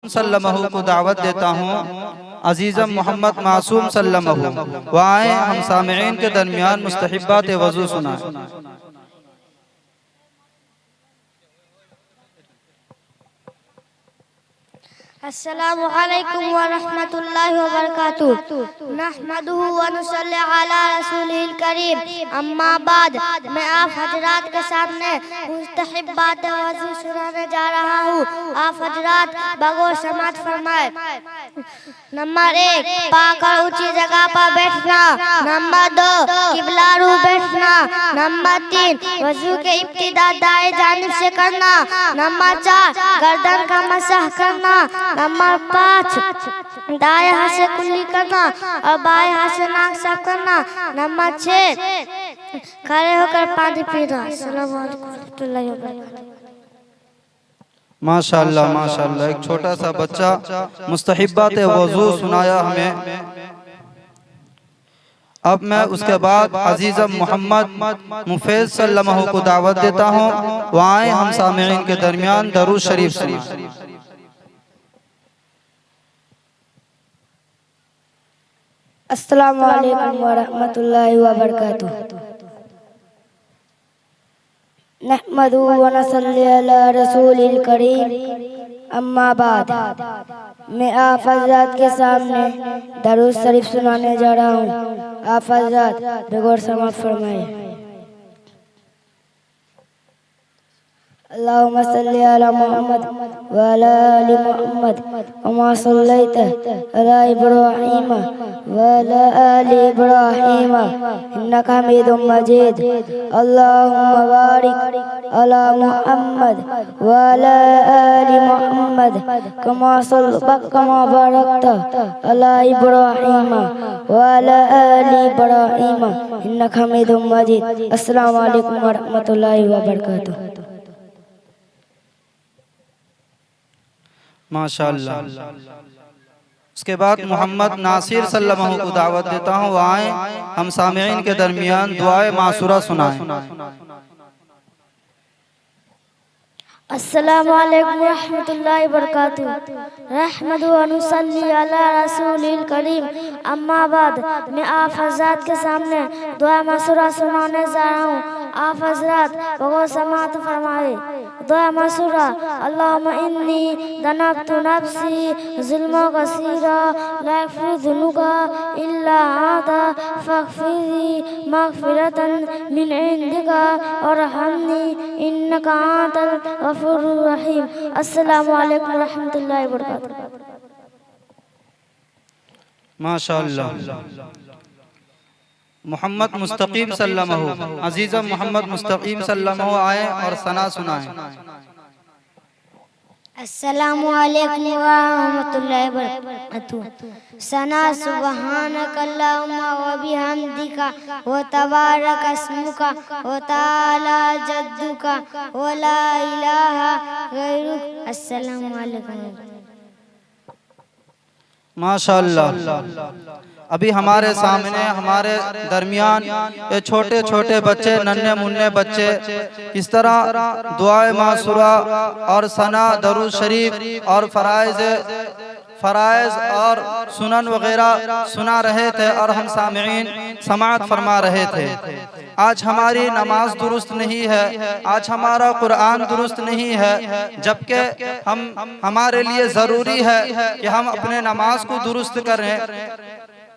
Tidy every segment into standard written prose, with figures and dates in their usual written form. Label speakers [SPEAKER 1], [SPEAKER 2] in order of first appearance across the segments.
[SPEAKER 1] सल्लल्लाहु को दावत देता हूँ। अजीज़म मोहम्मद मासूम सल्लल्लाहु वो आए, हम सामईन के दरमियान मुस्तहिब्बात वज़ू सुनाएं।
[SPEAKER 2] अस्सलामु अलैकुम व रहमतुल्लाहि व बरकातुहू। नहमदुहु व नुसल्ली अला रसूलिल करीम। अम्मा बाद, मैं आप हजरात के सामने मुस्तहिब्बात वज़ू सुनाने जा रहा हूँ। आप हजरात बगौर समात फरमाए। नंबर 1, पाक और ऊंची जगह पर बैठना। नंबर 2, किबला रू बैठना। नंबर 3, वज़ू के इब्तिदा दाएं जानिब से करना। नंबर 4, गर्दन का मसह करना। नंबर 5, दाएं हाथ से कुल्ली करना और बाएं हाथ से नाक साफ करना। नंबर 6, खड़े होकर पानी पीना। अस्सलामु अलैकुम व रहमतुल्लाहि व बरकातुहू।
[SPEAKER 1] माशाअल्लाह माशाअल्लाह, एक छोटा सा बच्चा मुस्तहिब्बात वज़ू सुनाया हमें। अब मैं उसके बाद अजीज़म मोहम्मद मुफैज़ सल्लल्लाहु को दावत देता हूँ। वहाँ हम सामईन के दरमियान दरूद शरीफ सुनाएं।
[SPEAKER 2] अस्सलामु अलैकुम व रहमतुल्लाहि व बरकातुहू। नहमदुहु व नसल्ली अला रसूलिल करीम। अम्मा बाद, मैं आप हज़रात के सामने दरूद शरीफ सुनाने जा रहा हूँ। आप हज़रात बगौर समाअत फरमाए। अल्लाहुम्मा सल्ली अला मुहम्मद व अला आलि मुहम्मद कमा सल्लैता अला इब्राहीम व अला आलि इब्राहीम इन्नका हमीदुम मजीद। अल्लाहुम्मा बारिक अला मुहम्मद व अला आलि मुहम्मद कमा बारकता अला इब्राहीम व अला आलि इब्राहीम इन्नका हमीदुम मजीद। अस्सलामु अलैकुम व रहमतुल्लाहि व बरकातुहू।
[SPEAKER 1] माशाअल्लाह। उसके बाद मोहम्मद नासिर सल्लल्लाहु को दावत देता हूँ। वहाँ आए, हम सामईन के दरमियान दुआए मासूरा सुनाएं।
[SPEAKER 2] अस्सलामु अलैकुम व रहमतुल्लाहि व बरकातुहू। रहमदु व नुसल्ली अला रसूलिल करीम। अम्मा बाद, मैं आप हज़रात के सामने दुआ मासूरा सुनाने जा रहा हूँ। आप हज़रात बगौर समाअत फरमाए। दुआ मासूरा। अल्लाहुम्मा इन्नी दनबतु नफ्सी ज़ुल्मन कसीरा ला यग़फ़िरु ज़ुनूबा इल्ला अंता फ़ग़फ़िरली मग़फ़िरतन मिन इंदिका वरहमनी इन्नका अंतल गफ़ूरुर रहीम। अस्सलामु अलैकुम व रहमतुल्लाहि व बरकातुहू।
[SPEAKER 1] माशाअल्लाह। मोहम्मद मुस्तकीम सल्लल्लाहु, अजीज़म मोहम्मद मुस्तकीम सल्लल्लाहु आए और सना सुनाएं।
[SPEAKER 2] अस्सलामु अलैकुम व रहमतुल्लाहि व बरकातुहू। सना सुब्हानक अल्लाहुम्मा व बिहम्दिका व तबारक अस्मुका व तआला जद्दुका व ला इलाहा गैरुक। अस्सलामु अलैकुम।
[SPEAKER 1] माशाअल्लाह। अभी हमारे सामने हमारे दरमियान ये छोटे छोटे बच्चे, नन्हे मुन्ने बच्चे इस तरह दुआए मासूरा और सना, दरूद शरीफ और फ़राइज़ और सुनन वगैरह सुना रहे थे और हम सामईन समाअत फरमा रहे थे। आज हमारी नमाज दुरुस्त नहीं है, आज हमारा कुरान दुरुस्त नहीं है, जबकि हमारे लिए ज़रूरी है कि हम अपने नमाज को दुरुस्त करें।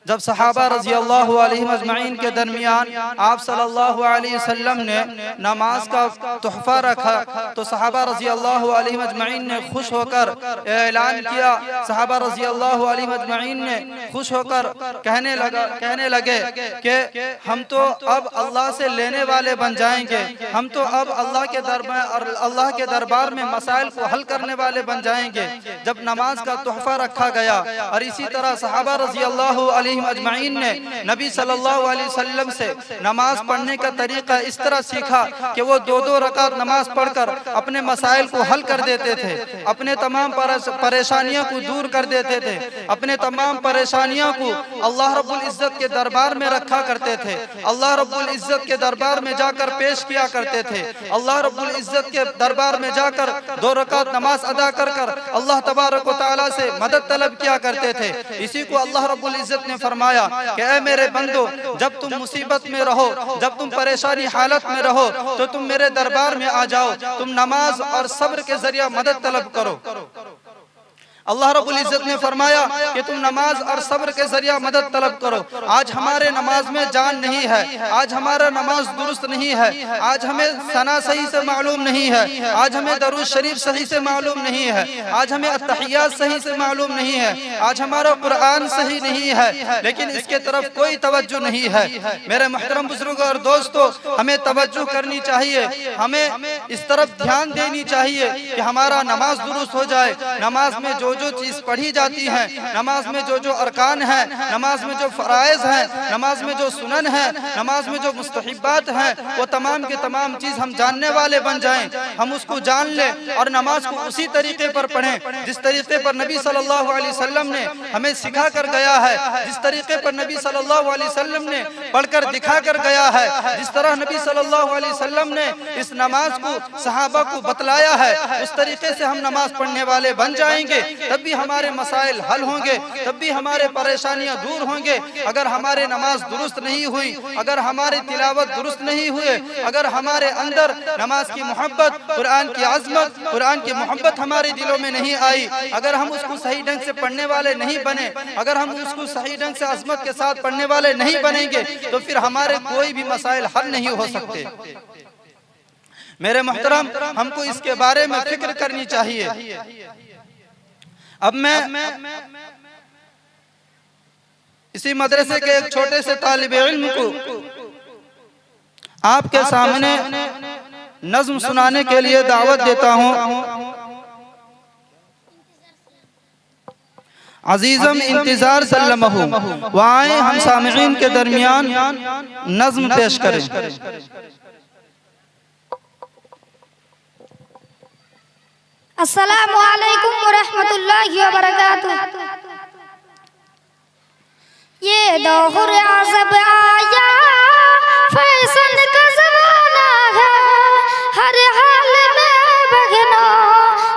[SPEAKER 1] जब सहाबा रज़ी अल्लाहु अलैहिम अजमईन के दरमियान आप सल्लल्लाहु अलैहि वसल्लम ने नमाज का तोहफा रखा तो सहाबा रज़ी अल्लाहु अलैहिम अजमईन ने खुश होकर ऐलान किया। सहाबा रज़ी अल्लाहु अलैहिम अजमईन ने खुश होकर कहने लगे कि हम तो अब अल्लाह से लेने वाले बन जाएंगे, हम तो अब अल्लाह के दरबार में मसाइल को हल करने वाले बन जाएंगे। जब नमाज का तोहफा रखा गया और इसी तरह सहाबा रज़ी अल्लाहु अलैहिम अजमईन ने नबी सल्लल्लाहु अलैहि वसल्लम से नमाज पढ़ने का तरीका इस तरह सीखा कि वो 2-2 रकात नमाज पढ़कर अपने मसाइल को हल कर देते थे, अपने तमाम परेशानियों को दूर कर देते थे, अपने तमाम परेशानियों को अल्लाह रब्बुल इज्जत के दरबार में रखा करते थे, अल्लाह रब्बुल इज्जत के दरबार में जाकर पेश किया करते थे, अल्लाह रब्बुल इज्जत के दरबार में जाकर 2 रकात नमाज अदा कर कर अल्लाह तबारक व तआला से मदद तलब किया करते थे। इसी को अल्लाह रब्बुल इज्जत ने फरमाया कि ऐ मेरे बंदो, जब तुम मुसीबत में रहो, जब तुम परेशानी हालत में रहो तो तुम मेरे दरबार में आ जाओ, तुम नमाज और सब्र के जरिए मदद तलब करो। अल्लाह रब्बुल इज्जत ने फरमाया कि तुम नमाज और सब्र के जरिए मदद तलब करो। आज हमारे नमाज में जान नहीं है, आज हमारा नमाज दुरुस्त नहीं है, आज हमें सना सही से मालूम नहीं है, आज हमें दरूद शरीफ सही से मालूम नहीं है, आज हमें अत्तहियात सही से मालूम नहीं है, आज हमारा कुरान सही नहीं है, लेकिन इसके तरफ कोई तवज्जो नहीं है। मेरे मोहतरम बुजुर्ग और दोस्तों, हमें तवज्जो करनी चाहिए, हमें इस तरफ ध्यान देनी चाहिए कि हमारा नमाज दुरुस्त हो जाए। नमाज में जो चीज पढ़ी जाती है, नमाज में जो अरकान है, नमाज में जो फराइज है, नमाज में जो सुनन है, नमाज में जो मुस्तहिब्बात है, वो तमाम के तमाम चीज हम जानने वाले बन जाएं, हम उसको जान लें और नमाज को उसी तरीके पर पढ़ें जिस तरीके पर नबी सल्लल्लाहु अलैहि वसल्लम ने हमें सिखा कर गया है, जिस तरीके पर नबी सल्लल्लाहु अलैहि वसल्लम ने पढ़कर दिखा कर गया है, जिस तरह नबी सल्लल्लाहु अलैहि वसल्लम ने इस नमाज को सहाबा को बतलाया है, उस तरीके से हम नमाज पढ़ने वाले बन जाएंगे। तब भी हमारे मसाइल हल होंगे, तब भी हमारे परेशानियां दूर होंगे। अगर हमारे नमाज दुरुस्त नहीं हुई, अगर हमारी तिलावत दुरुस्त नहीं हुए, अगर हमारे अंदर नमाज की मोहब्बत, कुरान की अजमत, कुरान की मोहब्बत हमारे दिलों में नहीं आई, अगर हम उसको सही ढंग से पढ़ने वाले नहीं बने, अगर हम उसको सही ढंग से अजमत के साथ पढ़ने वाले नहीं बनेंगे, तो फिर हमारे कोई भी मसाइल हल नहीं हो सकते। मेरे मोहतरम, हमको इसके बारे में फिक्र करनी चाहिए। अब मैं इसी मदरसे के एक छोटे से तालिबे इल्म को आपके सामने नज्म सुनाने के लिए दावत देता हूँ। अजीजम इंतजार सल्लमहु, वाए हम सामिईन के दरमियान नज्म पेश करें।
[SPEAKER 2] अस्सलामु अलैकुम वरहमतुल्लाहि वबरकातुह। ये दौर अज़ब आया, फैशन का ज़माना है, हर हाल में बगना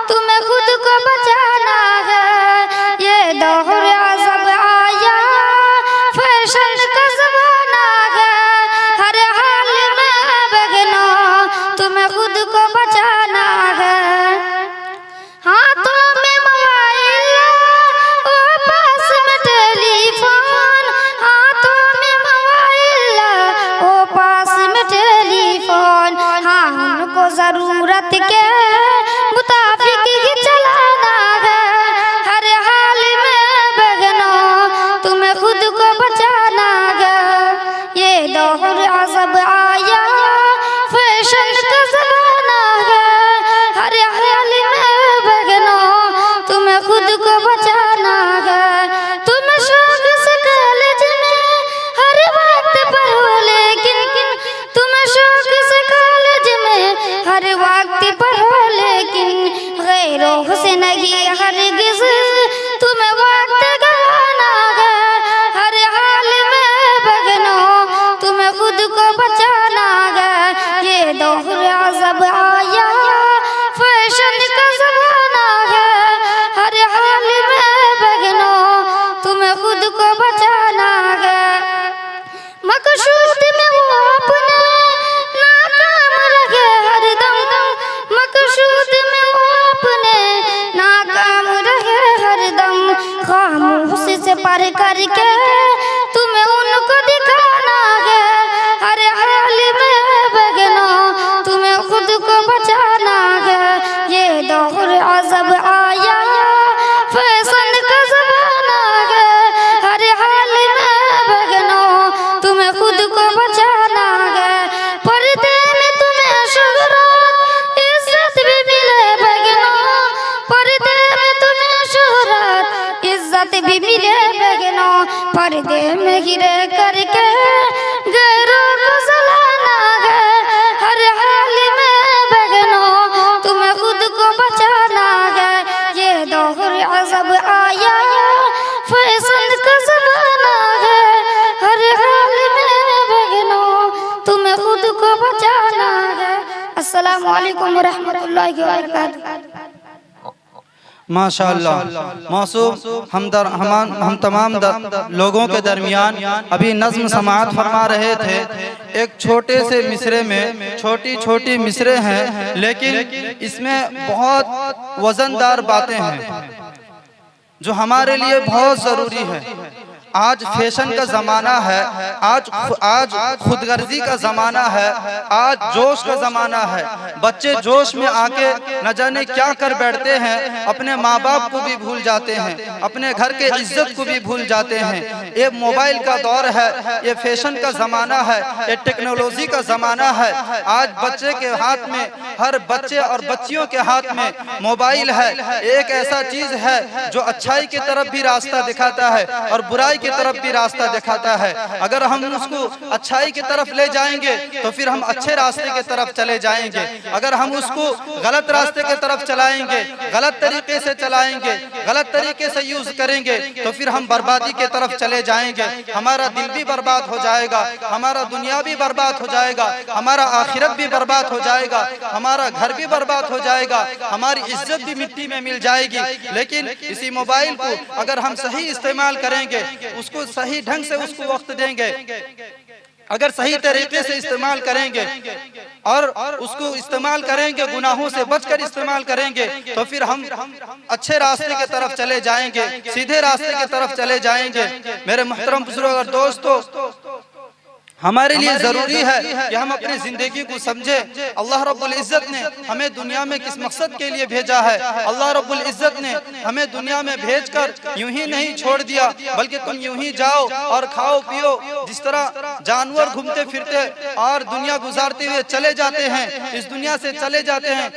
[SPEAKER 2] तुम्हें खुद को बचाना है। ये दौर अज़ब आया, फैशन का ज़माना है, हर हाल में बगना तुम्हें खुद को बचाना है। हाथों में मोबाइल और पास में टेलीफोन, हाथों में मोबाइल और पास में टेलीफोन, हाँ उनको जरूरत के मुताबिक ही चलाना है। हर हाल में बगना तुम्हें खुद को बचाना है। ये दौर अज़ब आया, फैशन का ज़माना है, हर हाल में बगना तुम्हें खुद को बचाना है। तुम शौक से कॉलेज में हर वक्त पढ़ो, लेकिन तुम शौक से कॉलेज में हर वक्त पढ़ो, लेकिन गैरों से नहीं हरगिज़ तुम्हें वक्त गवाना है। हर हाल में बगना तुम्हें खुद को बचाना है। ये दौर अज़ब आया, फैशन का ज़माना है, हर हाल में बगना तुम्हें खुद को बचाना है। मकसूद में वो अपने नाकाम रहे हरदम, मकसूद में वो अपने नाकाम रहे हरदम। खामोशी से पढ़ करके तुम्हें उनको दिखाना है। हर हाल में बगना तुम्हें खुद को बचाना है। ये दौर अज़ब आया, फैशन का ज़माना है, हर हाल में बगना तुम्हें खुद को बचाना है। पर्दे में तुम्हें शोहरत इज्जत भी मिले बगना, पर्दे में तुम्हें शोहरत इज्जत भी मिले बगना। पर्दे में ही रह करके गैरों को जलाना है। हर हाल में बगना अस्सलामु अलैकुम व रहमतुल्लाहि व बरकातुहू।
[SPEAKER 1] माशाअल्लाह मौसूम हम तमाम लोगों के दरमियान अभी नज़्म समाअत फरमा रहे थे। एक छोटे से मिसरे में छोटी छोटी मिसरे हैं, लेकिन इसमें बहुत वज़नदार बातें हैं जो हमारे लिए बहुत ज़रूरी है। आज फैशन का ज़माना है, आज खुदगर्जी का ज़माना है, आज जोश का ज़माना है। बच्चे जोश में आके न जाने क्या कर बैठते हैं, अपने माँ बाप को भी भूल जाते हैं, अपने घर के इज्जत को भी भूल जाते हैं। ये मोबाइल का दौर है, ये फैशन का ज़माना है, ये टेक्नोलॉजी का ज़माना है। आज बच्चे के हाथ में, हर बच्चे और बच्चियों के हाथ में मोबाइल है। एक ऐसा चीज़ है जो अच्छाई की तरफ भी रास्ता दिखाता है और बुराई की तरफ भी रास्ता दिखाता है। अगर हम उसको अच्छाई की तरफ ले जाएंगे तो फिर हम अच्छे रास्ते की तरफ चले जाएंगे। अगर हम उसको गलत रास्ते की तरफ चलाएंगे, गलत तरीके से चलाएंगे, गलत तरीके से यूज करेंगे तो फिर हम बर्बादी की तरफ चले जाएंगे। हमारा दिल भी बर्बाद हो जाएगा, हमारा दुनिया भी बर्बाद हो जाएगा, हमारा आखिरत भी बर्बाद हो जाएगा, हमारा घर भी बर्बाद हो जाएगा, हमारी इज्जत भी मिट्टी में मिल जाएगी। लेकिन इसी मोबाइल को अगर हम सही इस्तेमाल करेंगे, उसको सही ढंग से उसको वक्त देंगे, अगर सही तरीके से इस्तेमाल करेंगे और उसको इस्तेमाल करेंगे, गुनाहों से बचकर इस्तेमाल करेंगे तो फिर हम अच्छे रास्ते की तरफ चले जाएंगे, सीधे रास्ते की तरफ चले जाएंगे। मेरे मोहतरम बुजुर्ग और दोस्तों, हमारे लिए जरूरी है कि हम अपनी जिंदगी को समझें। अल्लाह रब्बुल इज्जत ने हमें दुनिया में किस मकसद के लिए भेजा है। अल्लाह रब्बुल इज्जत ने हमें दुनिया में भेजकर यूं ही नहीं छोड़ दिया, बल्कि तुम यूं ही जाओ और खाओ पियो। जिस तरह जानवर घूमते फिरते और दुनिया गुजारते हुए चले जाते हैं, इस दुनिया से चले जाते हैं,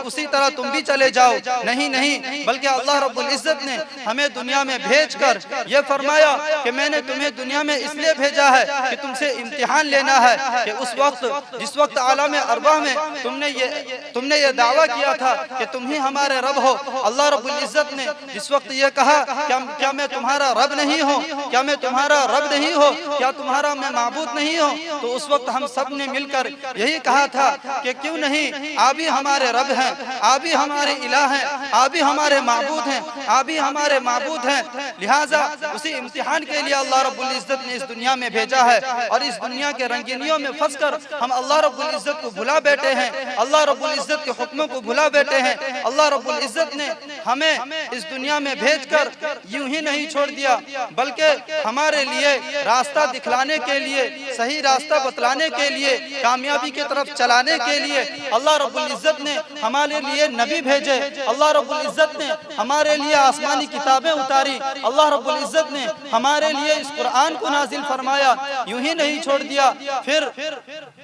[SPEAKER 1] उसी तरह तुम भी चले जाओ। नहीं, बल्कि अल्लाह रब्बुल इज्जत ने हमें दुनिया में भेजकर ये फरमाया कि मैंने तुम्हें दुनिया में इसलिए भेजा है कि तुम से इम्तिहान लेना है कि उस वक्त, जिस वक्त आलम अरवाह में तुमने ये दावा किया था कि तुम ही हमारे रब हो। अल्लाह रब्बुल इज्जत ने जिस वक्त ये कहा क्या मैं तुम्हारा रब नहीं हो, क्या मैं तुम्हारा रब नहीं हो, क्या तुम्हारा मैं माबूद नहीं हो, तो उस वक्त हम सब ने मिलकर यही कहा था कि क्यों नहीं, आप ही हमारे रब हैं, आप ही हमारे इलाह हैं, आप ही हमारे माबूद हैं, आप ही हमारे माबूद हैं। लिहाजा उसी इम्तिहान के लिए अल्लाह रब्बुल इज्जत ने इस दुनिया में भेजा है। और इस दुनिया के रंगीनियों में फंसकर हम अल्लाह रब्बुल इज्जत को भुला बैठे हैं, अल्लाह रब्बुल इज्जत के हुक्मों को भुला बैठे हैं। अल्लाह रब्बुल इज्जत ने हमें इस दुनिया में भेजकर यूं ही नहीं छोड़ दिया, बल्कि हमारे लिए रास्ता दिखलाने के लिए, सही रास्ता बतलाने के लिए, कामयाबी की तरफ चलाने के लिए अल्लाह रब्बुल इज्जत ने हमारे लिए नबी भेजे। अल्लाह रब्बुल इज्जत ने हमारे लिए आसमानी किताबें उतारी। अल्लाह रब्बुल इज्जत ने हमारे लिए इस कुरान को नाजिल फरमाया, यूं ही नहीं छोड़ दिया। फिर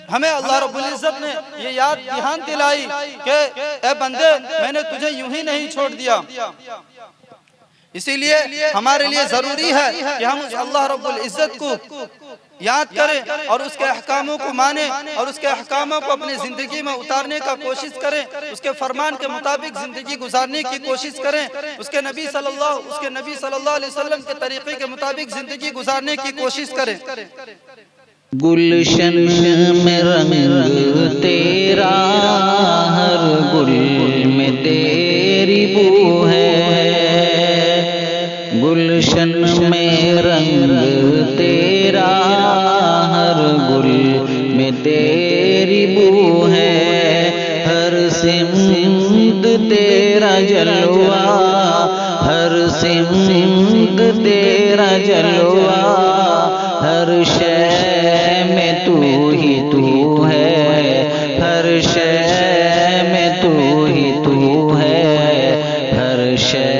[SPEAKER 1] हमें अल्लाह रब्बुल इज्जत ने ये याद ध्यान दिलाई कि ए बंदे, मैंने तुझे यूं ही नहीं छोड़ दिया। इसीलिए हमारे लिए जरूरी है कि हम उस अल्लाह रब्बुल इज्जत को याद करें और उसके अहकामों को माने और उसके अहकामों को अपनी जिंदगी में उतारने का कोशिश करें, उसके फरमान के मुताबिक जिंदगी गुजारने की कोशिश करें, उसके नबी सल्लल्लाहु अलैहि वसल्लम के तरीके के मुताबिक जिंदगी गुजारने की कोशिश करें।
[SPEAKER 3] गुलशन में रंग तेरा, हर गुल में तेरी बू है। गुलशन में रंग तेरा, हर गुल में तेरी बू है। हर सिमत तेरा जलवा, हर सिमत तेरा जलवा, हर शय में तू ही तू है, हर शय में तू ही तू है, हर शय